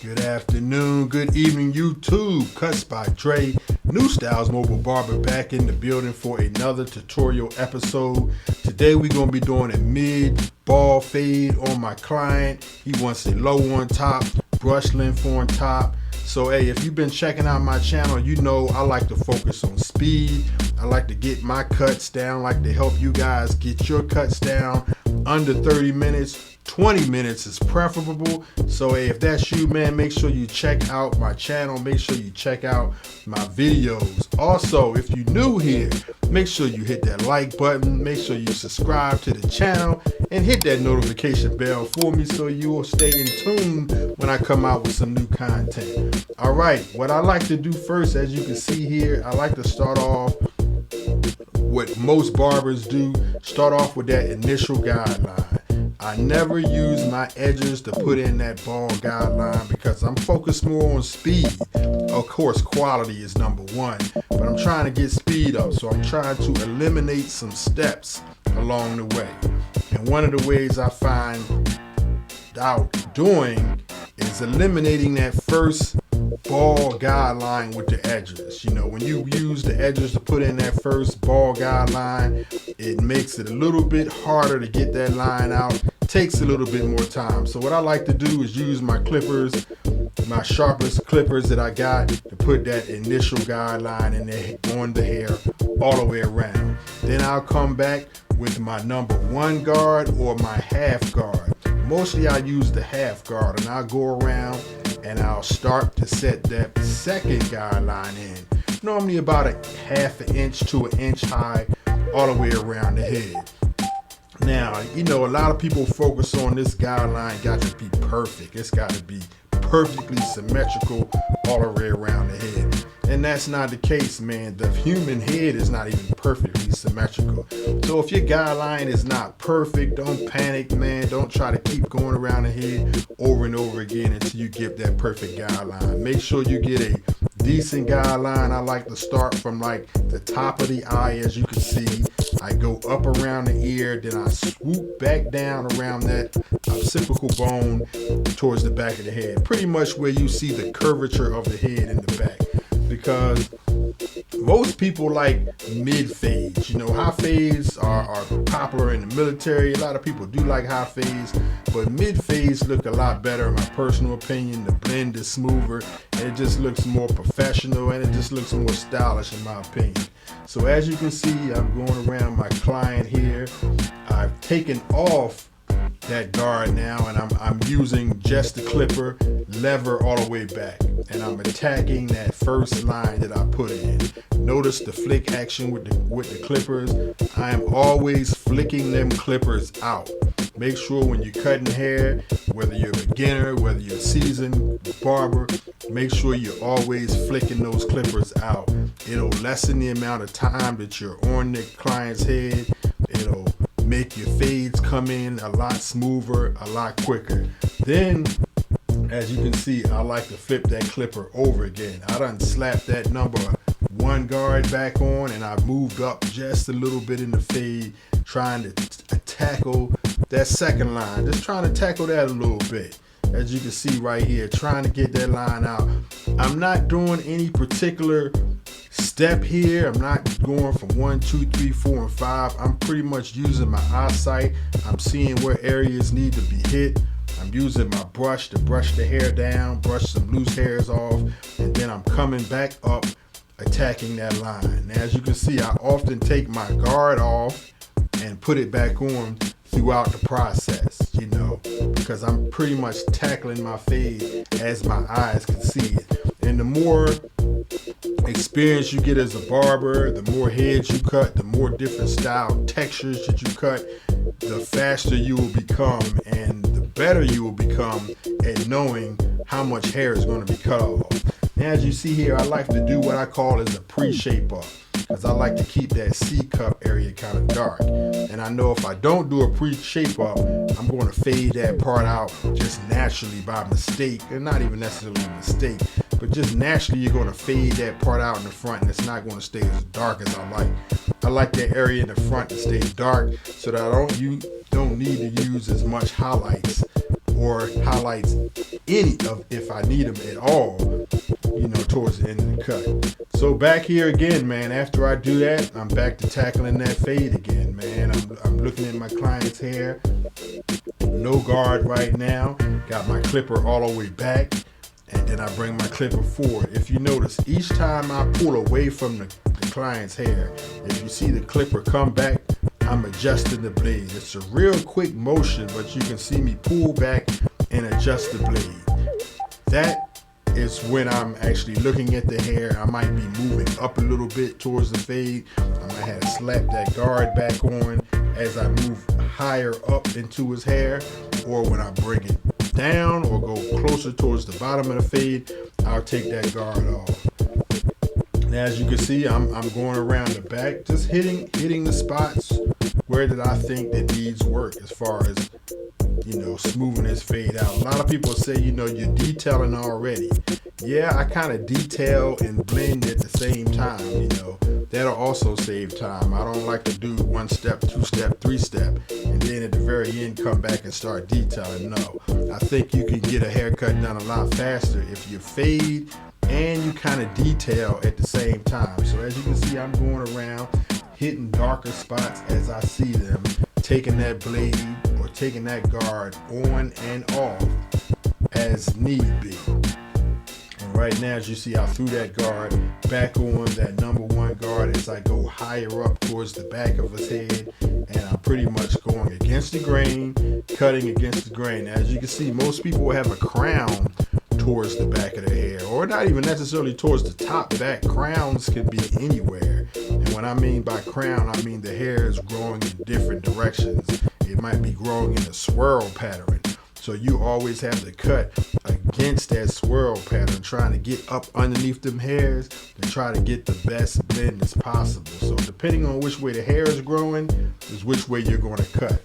Good afternoon, good evening, YouTube. Cuts by Dre, New Styles Mobile Barber back in the building for another tutorial episode. Today we're going to be doing a mid ball fade on my client. He wants a low on top, brush length on top. So hey, if you've been checking out my channel, you know I like to focus on speed. I like to get my cuts down, I like to help you guys get your cuts down under 30 minutes. 20 minutes is preferable. So hey, if that's you, man, make sure you check out my channel. Make sure you check out my videos. Also, if you're new here, make sure you hit that like button. Make sure you subscribe to the channel and hit that notification bell for me so you will stay in tune when I come out with some new content. All right, what I like to do first, as you can see here, I like to start off what most barbers do, start off with that initial guideline. I never use my edges to put in that ball guideline because I'm focused more on speed. Of course, quality is number one, but I'm trying to get speed up, so I'm trying to eliminate some steps along the way. And one of the ways I find out doing is eliminating that first ball guideline with the edges. You know, when you use the edges to put in that first ball guideline, it makes it a little bit harder to get that line out. Takes a little bit more time. So what I like to do is use my clippers, my sharpest clippers that I got, to put that initial guideline in there on the hair all the way around. Then I'll come back with my number one guard or my half guard. Mostly I use the half guard, and I'll go around and I'll start to set that second guideline in. Normally about a half an inch to an inch high all the way around the head. Now, you know, a lot of people focus on this guideline got to be perfect. It's got to be perfectly symmetrical all the way around the head. And that's not the case, man. The human head is not even perfectly symmetrical. So if your guideline is not perfect, don't panic, man. Don't try to keep going around the head over and over again until you get that perfect guideline. Make sure you get a decent guideline. I like to start from like the top of the eye. As you can see, I go up around the ear, then I swoop back down around that occipital bone towards the back of the head. Pretty much where you see the curvature of the head in the back. Because most people like mid fades. You know, high fades are popular in the military. A lot of people do like high fades, but mid fades look a lot better in my personal opinion. The blend is smoother, and it just looks more professional, and it just looks more stylish in my opinion. So as you can see, I'm going around my client here. I've taken off that guard now, and I'm using just the clipper lever all the way back, and I'm attacking that first line that I put in. Notice the flick action with the clippers. I am always flicking them clippers out. Make sure when you're cutting hair, whether you're a beginner, whether you're a seasoned barber, make sure you're always flicking those clippers out. It'll lessen the amount of time that you're on the client's head. It'll make your fades come in a lot smoother, a lot quicker. Then, as you can see, I like to flip that clipper over again. I done slapped that number one guard back on, and I moved up just a little bit in the fade, trying to tackle that second line. Just trying to tackle that a little bit. As you can see right here, trying to get that line out. I'm not doing any particular step here. I'm not going from 1, 2, 3, 4, and 5. I'm pretty much using my eyesight. I'm seeing where areas need to be hit. I'm using my brush to brush the hair down, brush some loose hairs off, and then I'm coming back up, attacking that line. Now, as you can see, I often take my guard off and put it back on throughout the process, you know, because I'm pretty much tackling my fade as my eyes can see it. And the more experience you get as a barber, the more heads you cut, the more different style textures that you cut, the faster you will become and the better you will become at knowing how much hair is going to be cut off. Now, as you see here, I like to do what I call as a pre-shape up, because I like to keep that C-cup area kind of dark. And I know if I don't do a pre-shape up, I'm going to fade that part out just naturally by mistake, and not even necessarily a mistake, but just naturally you're going to fade that part out in the front, and it's not going to stay as dark as I like. I like that area in the front to stay dark so that you don't need to use as much highlights or highlights any of, if I need them at all, towards the end of the cut. So back here again, man, after I do that, I'm back to tackling that fade again, man. I'm looking at my client's hair, no guard right now, got my clipper all the way back, and then I bring my clipper forward. If you notice, each time I pull away from the client's hair, if you see the clipper come back, I'm adjusting the blade. It's a real quick motion, but you can see me pull back and adjust the blade. That is when I'm actually looking at the hair. I might be moving up a little bit towards the fade. I might have to slap that guard back on as I move higher up into his hair, or when I bring it down or go closer towards the bottom of the fade, I'll take that guard off. Now, as you can see, I'm going around the back, just hitting the spots where that I think that needs work as far as, smoothing this fade out. A lot of people say, you're detailing already. Yeah, I kind of detail and blend at the same time, That'll also save time. I don't like to do 1 step, 2 step, 3 step, and then at the very end come back and start detailing. No, I think you can get a haircut done a lot faster if you fade and you kind of detail at the same time. So as you can see, I'm going around hitting darker spots as I see them, taking that blade or taking that guard on and off as need be. And right now, as you see, I threw that guard back on, that number 1 guard, as I go higher up towards the back of his head, and I'm pretty much going against the grain, cutting against the grain. As you can see, most people will have a crown towards the back of the hair, or not even necessarily towards the top back. Crowns can be anywhere, and what I mean by crown, I mean the hair is growing in different directions. It might be growing in a swirl pattern, so you always have to cut against that swirl pattern, trying to get up underneath them hairs and try to get the best blend as possible. So depending on which way the hair is growing is which way you're going to cut.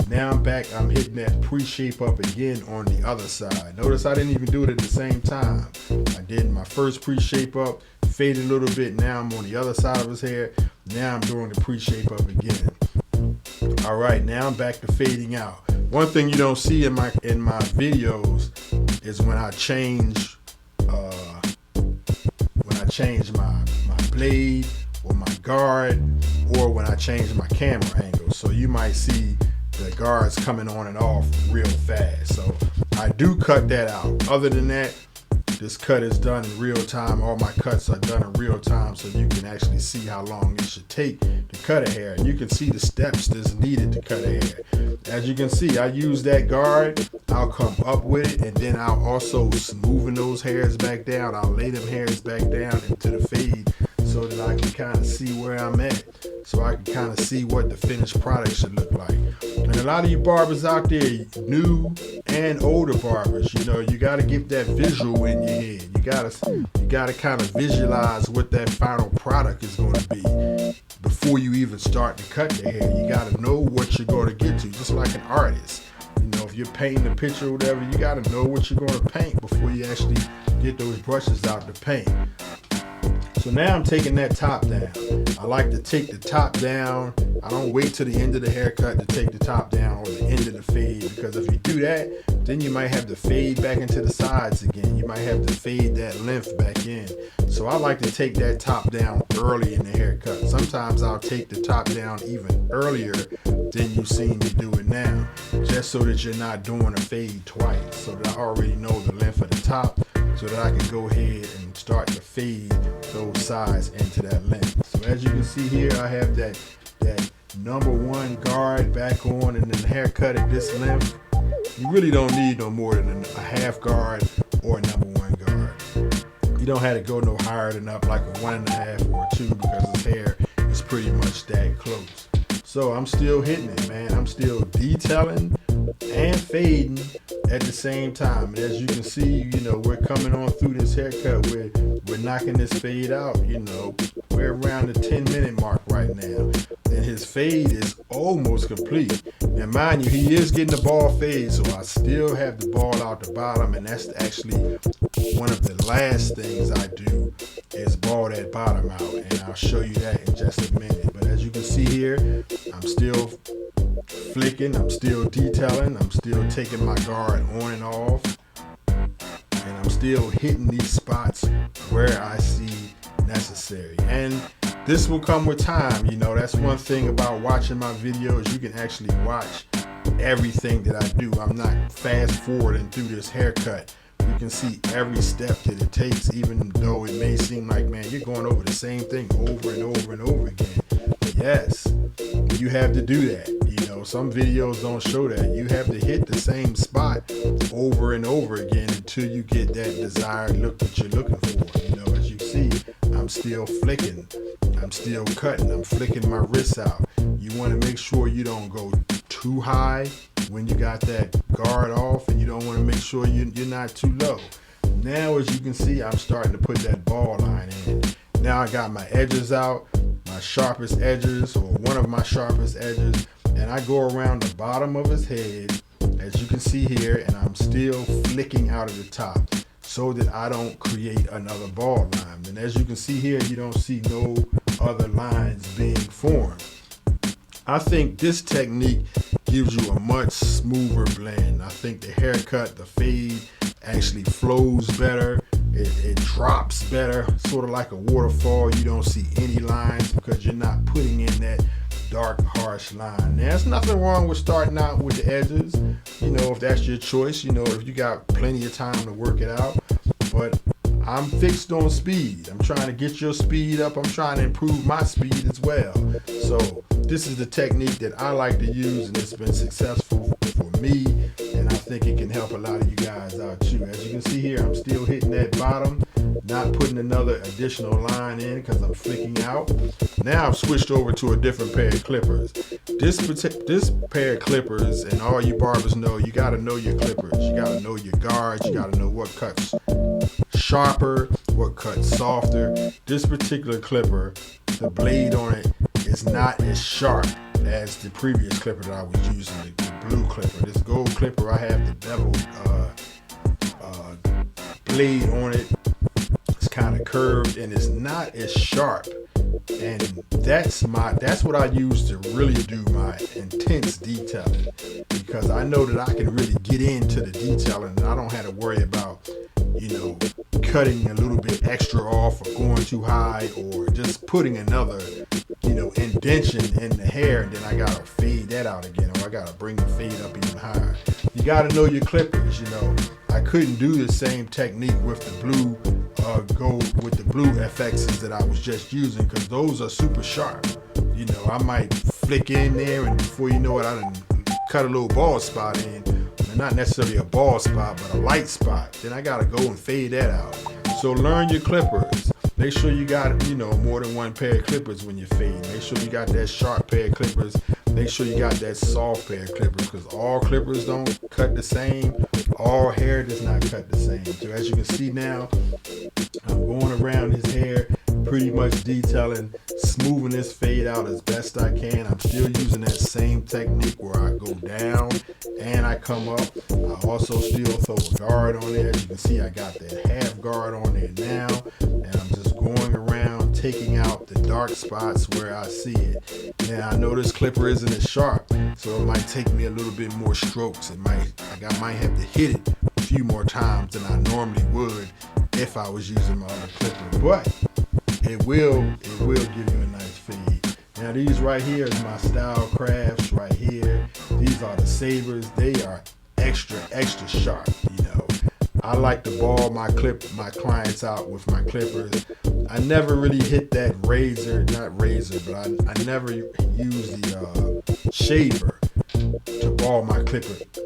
Now I'm back, I'm hitting that pre-shape up again on the other side. Notice I didn't even do it at the same time. I did my first pre-shape up, faded a little bit, now I'm on the other side of his hair. Now I'm doing the pre-shape up again. All right, now I'm back to fading out. One thing you don't see in my videos is when I change my blade or my guard, or when I change my camera angle. So you might see the guards coming on and off real fast. So I do cut that out. Other than that, this cut is done in real time. All my cuts are done in real time, so you can actually see how long it should take to cut a hair. And you can see the steps that's needed to cut a hair. As you can see, I use that guard, I'll come up with it, and then I'll also smoothen those hairs back down. I'll lay them hairs back down into the fade so that I can kind of see where I'm at, so I can kind of see what the finished product should look like. And a lot of you barbers out there, new and older barbers, you got to get that visual in your head. You gotta kind of visualize what that final product is going to be before you even start to cut the hair. You got to know what you're going to get to, just like an artist. If you're painting a picture or whatever, you got to know what you're going to paint before you actually get those brushes out to paint. So now I'm taking that top down. I like to take the top down. I don't wait till the end of the haircut to take the top down, or the end of the fade, because if you do that, then you might have to fade back into the sides again. You might have to fade that length back in. So I like to take that top down early in the haircut. Sometimes I'll take the top down even earlier than you've seen me do it now, just so that you're not doing a fade twice, so that I already know the length of the top, so that I can go ahead and start to fade those sides into that length. So as you can see here, I have that number 1 guard back on, and then the haircut at this length. You really don't need no more than a half guard or a number 1 guard. You don't have to go no higher than up like a 1.5 or 2, because his hair is pretty much that close. So I'm still hitting it, man. I'm still detailing and fading at the same time. And as you can see, we're coming on through this haircut. We're knocking this fade out. We're around the 10-minute mark right now, and his fade is almost complete. Now mind you, he is getting the ball fade, so I still have the ball out the bottom, and that's actually one of the last things I do, is ball that bottom out, and I'll show you that in just a minute. But as you can see here, I'm still flicking, I'm still detailing, I'm still taking my guard on and off, and I'm still hitting these spots where I see necessary. And this will come with time. That's one thing about watching my videos. You can actually watch everything that I do. I'm not fast forwarding through this haircut. You can see every step that it takes, even though it may seem like, man, you're going over the same thing over and over and over again. Yes, you have to do that. Some videos don't show that. You have to hit the same spot over and over again until you get that desired look that you're looking for. As you see, I'm still flicking, I'm still cutting, I'm flicking my wrists out. You want to make sure you don't go too high when you got that guard off, and you don't want to make sure you're not too low. Now, as you can see, I'm starting to put that ball line in. Now I got my edges out, my sharpest edges, or one of my sharpest edges, and I go around the bottom of his head, as you can see here, and I'm still flicking out of the top so that I don't create another ball line. And as you can see here, you don't see no other lines being formed. I think this technique gives you a much smoother blend. I think the haircut, the fade, actually flows better. It drops better, sort of like a waterfall. You don't see any lines because you're not putting in that dark, harsh line. Now, there's nothing wrong with starting out with the edges, if that's your choice, if you got plenty of time to work it out. But I'm fixed on speed. I'm trying to get your speed up. I'm trying to improve my speed as well. So this is the technique that I like to use, and it's been successful for me, and I think it can help a lot of you guys out too. As you can see here, I'm still hitting that bottom, not putting another additional line in because I'm flicking out. Now I've switched over to a different pair of clippers. This pair of clippers, and all you barbers know, you got to know your clippers. You got to know your guards. You got to know what cuts sharper, what cuts softer. This particular clipper, the blade on it is not as sharp as the previous clipper that I was using, the blue clipper. This gold clipper, I have the beveled blade on it. It's kind of curved and it's not as sharp. And that's what I use to really do my intense detailing, because I know that I can really get into the detailing and I don't have to worry about cutting a little bit extra off or going too high or just putting another indentation in the hair, and then I gotta fade that out again, or I gotta bring the fade up even higher. You gotta know your clippers. I couldn't do the same technique with the blue blue FXs that I was just using, because those are super sharp. I might flick in there, and before you know it, I done cut a little bald spot in. Not necessarily a bald spot, but a light spot. Then I gotta go and fade that out. So learn your clippers. Make sure you got more than one pair of clippers when you fade. Make sure you got that sharp pair of clippers. Make sure you got that soft pair of clippers, because all clippers don't cut the same. All hair does not cut the same. So as you can see now, I'm going around his hair, pretty much detailing, smoothing this fade out as best I can. I'm still using that same technique where I go down and I come up. I also still throw a guard on there. As you can see, I got that half guard on there now, and I'm just going around taking out the dark spots where I see it. Now I know this clipper isn't as sharp, so it might take me a little bit more strokes. I might have to hit it a few more times than I normally would if I was using my other clipper, but it will give you a nice fade. Now these right here is my Style Crafts right here. These are the sabers. They are extra sharp. I like to ball my clients out with my clippers. I never really hit that not razor, but I never use the shaver to ball my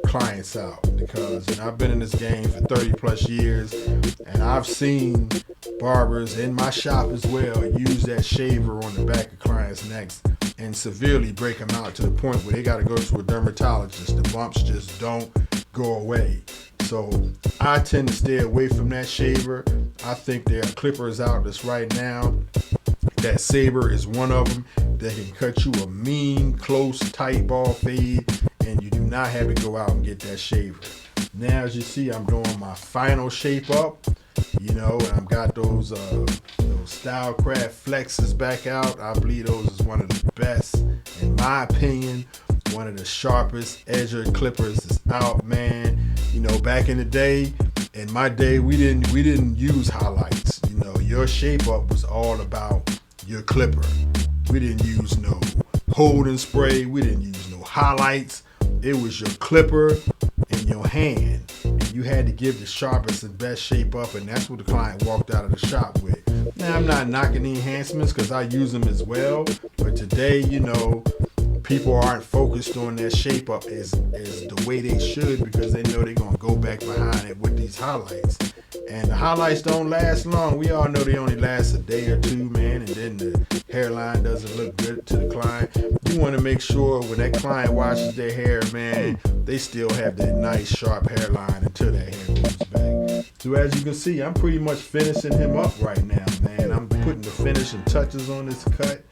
clients out, because I've been in this game for 30 plus years, and I've seen barbers in my shop as well use that shaver on the back of clients' necks and severely break them out to the point where they got to go to a dermatologist. The bumps just don't go away. So I tend to stay away from that shaver. I think there are clippers out this right now. That saber is one of them that can cut you a mean, close, tight ball fade, and you do not have to go out and get that shaver. Now, as you see, I'm doing my final shape up, and I've got those Stylecraft Flexes back out. I believe those is one of the best, in my opinion, one of the sharpest edger clippers that's out, man. You know, back in the day, in my day, we didn't use highlights. You know, your shape up was all about your clipper. We didn't use no holding spray. We didn't use no highlights. It was your clipper in your hand. And you had to give the sharpest and best shape up, and that's what the client walked out of the shop with. Now, I'm not knocking the enhancements because I use them as well. But today, you know, people aren't focused on their shape up as the way they should, because they know they're going to go back behind it with these highlights. And the highlights don't last long. We all know they only last a day or two, man, and then the hairline doesn't look good to the client. You want to make sure when that client washes their hair, man, they still have that nice sharp hairline until that hair comes back. So as you can see, I'm pretty much finishing him up right now, man. I'm putting the finishing touches on this cut,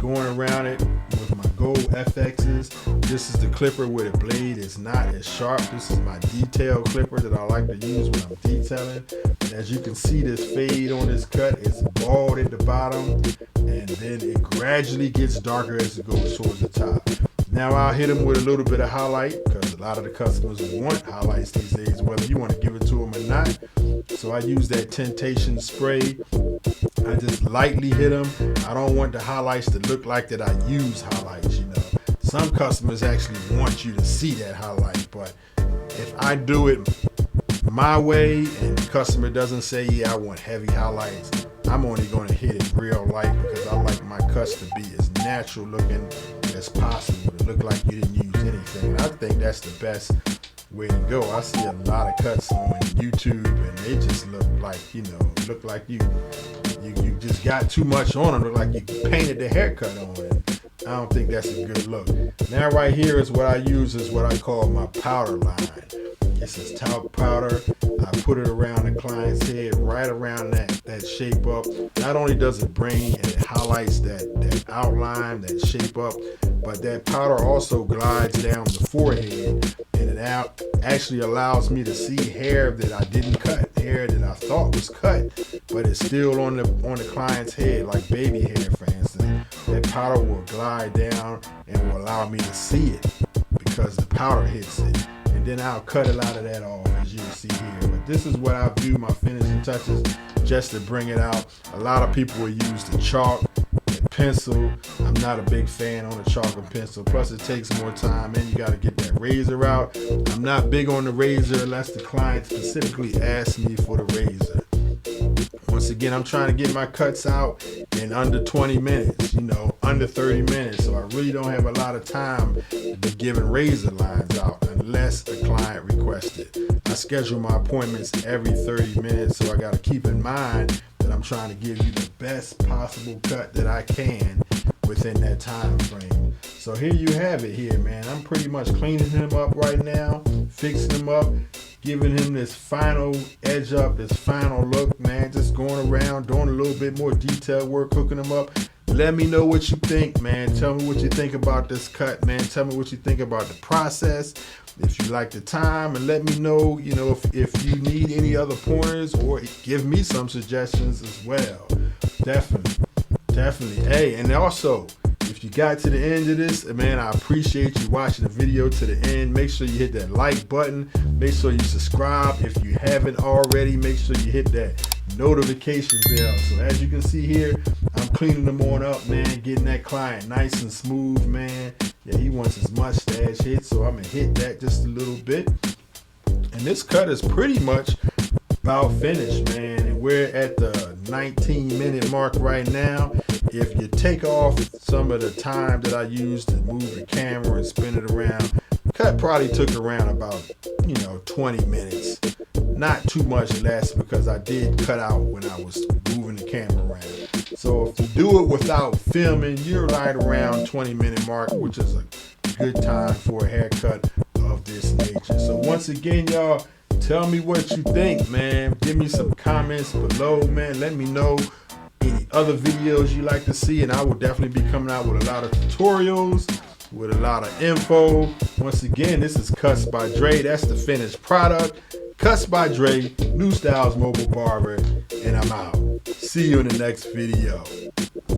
going around it with my gold FXs. This is the clipper where the blade is not as sharp. This is my detail clipper that I like to use when I'm detailing. And as you can see, this fade on this cut is bald at the bottom, and then it gradually gets darker as it goes towards the top. Now I'll hit them with a little bit of highlight, because a lot of the customers want highlights these days, whether you want to give it to them or not. So I use that Temptation spray. I just lightly hit them. I don't want the highlights to look like that I use highlights, you know. Some customers actually want you to see that highlight, but if I do it my way and the customer doesn't say, yeah, I want heavy highlights, I'm only going to hit it real light, because I like my cuts to be as natural looking as possible, to look like you didn't use anything. And I think that's the best way to go. I see a lot of cuts on YouTube and they just look like, you know, look like you just got too much on them, look like you painted the haircut on it. I don't think that's a good look. Now right here is what I use, is what I call my powder line. This is talc powder. I put it around the client's head, right around that shape up. Not only does it bring and it highlights that outline, that shape up, but that powder also glides down the forehead, and it actually allows me to see hair that I didn't cut, hair that I thought was cut, but it's still on the client's head, like baby hair, for instance. That powder will glide down and will allow me to see it, because the powder hits it. And then I'll cut a lot of that off, as you can see here. But this is what I do, my finishing touches, just to bring it out. A lot of people will use the chalk and pencil. I'm not a big fan on the chalk and pencil. Plus it takes more time, and you got to get that razor out. I'm not big on the razor unless the client specifically asks me for the razor. Once again, I'm trying to get my cuts out in under 20 minutes, you know, under 30 minutes. So I really don't have a lot of time to be giving razor lines out unless a client requests it. I schedule my appointments every 30 minutes, so I got to keep in mind that I'm trying to give you the best possible cut that I can within that time frame. So here you have it here, man. I'm pretty much cleaning him up right now, fixing him up, giving him this final edge up, this final look, man. Just going around, doing a little bit more detailed work, hooking him up. Let me know what you think, man. Tell me what you think about this cut, man. Tell me what you think about the process, if you like the time, and let me know, you know, if you need any other pointers, or give me some suggestions as well. Definitely. Hey, and also, if you got to the end of this, man, I appreciate you watching the video to the end. Make sure you hit that like button. Make sure you subscribe. If you haven't already, make sure you hit that notification bell. So as you can see here, I'm cleaning them on up, man, getting that client nice and smooth, man. Yeah, he wants his mustache hit, so I'm gonna hit that just a little bit. And this cut is pretty much about finished, man. And we're at the 19-minute mark right now. If you take off some of the time that I used to move the camera and spin it around, cut probably took around about, 20 minutes. Not too much less, because I did cut out when I was moving the camera around. So if you do it without filming, you're right around 20-minute mark, which is a good time for a haircut of this nature. So once again, y'all, tell me what you think, man. Give me some comments below, man. Let me know any other videos you like to see, and I will definitely be coming out with a lot of tutorials, with a lot of info. Once again, this is Cuts by Dre. That's the finished product. Cuts by Dre, New Styles Mobile Barber, and I'm out. See you in the next video.